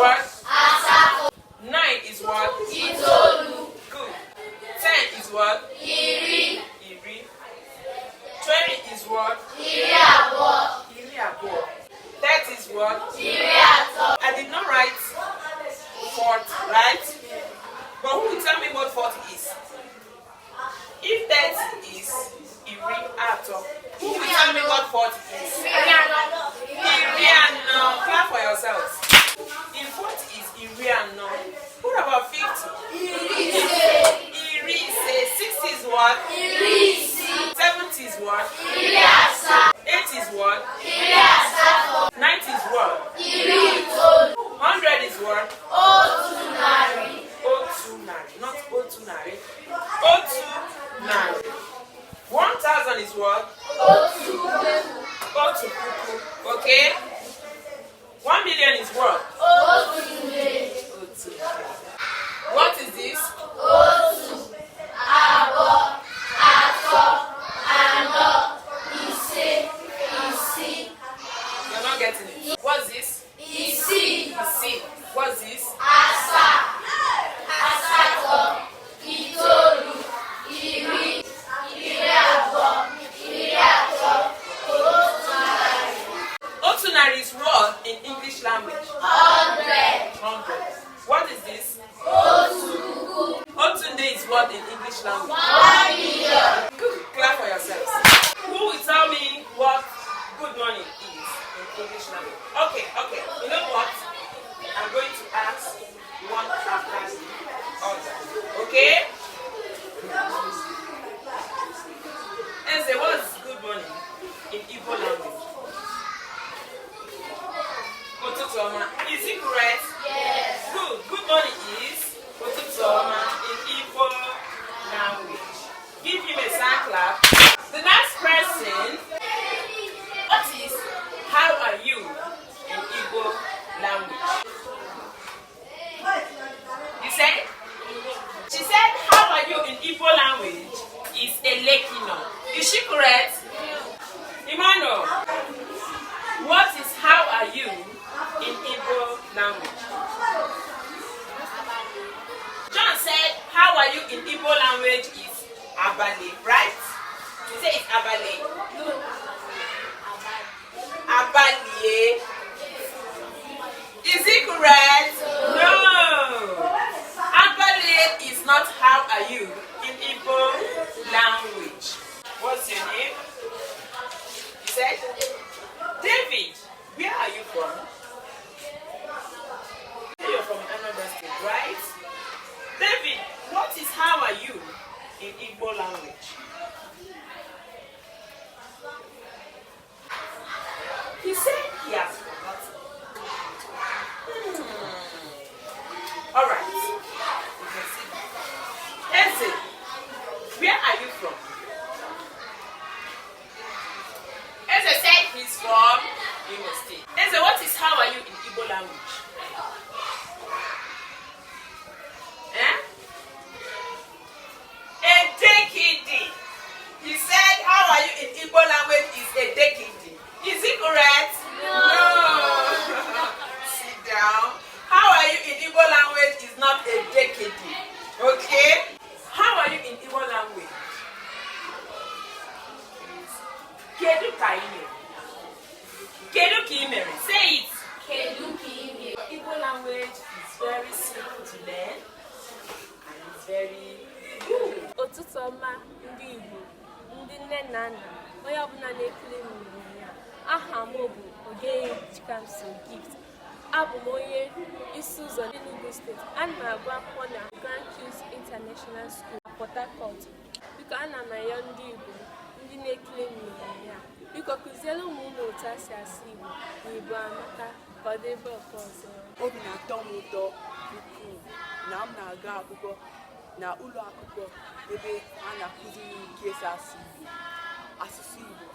what? Asatọ. 9 is what? Itoolu. Good. 10 is what? Iri. 20 is what? Iri abụọ. 30 is what? Iri atọ. I did not write 40, right? But who will tell me what 40 is? If 30 is Iri atọ, who will tell me what 40 is? Iri anọ. Clap for yourselves. If 40 is Iri anọ, what about 50? Iri ise. 60 is what? Iri isii. 70 is what? Iri asaa. 80 is what? Iri asatọ. 90 is what? Iri itoolu. 100 is what? Otu narị. Otu narị. Not otu narị. Otu narị. 1,000 is what? Otu puku. Otu puku. Okay? 1 million is what? Otu nde. Otu nde. What is this? Otu. Abụọ. Atọ. Anọ. Ise. Isii. You're not getting it. What's this? Isii. Isii. What's this? Asaa. Asatọ. Itoolu. Iri. Iri abụọ. Iri atọ. Otu narị. Otu narị is what in English language? 100. 100. What is this? Otu puku. Otu nde is what in English language? 1 million. Good. Clap for yourselves. Who will tell me what good morning is in English language? Okay. You know what? I'm going to ask one after the other. Okay? And say, what's good morning in Igbo language? Ụtụtụ ọma. Is it correct? Yes. Good. Good morning is ụtụtụ ọma in Igbo language. Give him a sound clap. The next person, what is how are you in Igbo language? You said? She said how are you in Igbo language is elekino. Is she correct? Emmanuel, what is how are you in Igbo language? John said how are you in Igbo language is abale, right? You say it's abale. Abale. Is it correct? No. Abale is not how are you in Igbo language. What's your name? You said? David, where are you from? You're from another state, right? David, what is how are you in Igbo language? He said he has forgotten. All right. You can see. Eze, where are you from? Eze said he's from Imo State. Eze, what is how are you in Igbo language? Edekidi. He said how are you in Igbo language is edekidi. Is it correct? No. Sit down. How are you in Igbo language is not edekidi. Okay? How are you in Igbo language? Kedu ka ime. Kedu ka ime. Say it. Kedu ka ime. Igbo language is very simple to learn and it's very good. Ụtụtụ ọma ndị Igbo, ndị nne na nna, onye ọbụla na-ekiri m ya. Aha m bụ Ogeyi Chikamso Gift. Abụ m onye isi ụzọ n'Enugu steeti. Ana m agụ akwụkwọ na Grand Q's International School na Port Harcourt. Biko ana m ayọ ndị Igbo, ndị na-ekiri m ya. Biko kụziere ụmụ unu otu a si asụ Igbo na Igbo amaka ka ọ dị ebe ọkọ ọzọ. Obi na-atọ m ụtọ ukwuu na m na-aga akwụkwọ na ụlọ akwụkwọ ebe a na-akụziri m ka esi asụ Igbo, asụsụ Igbo.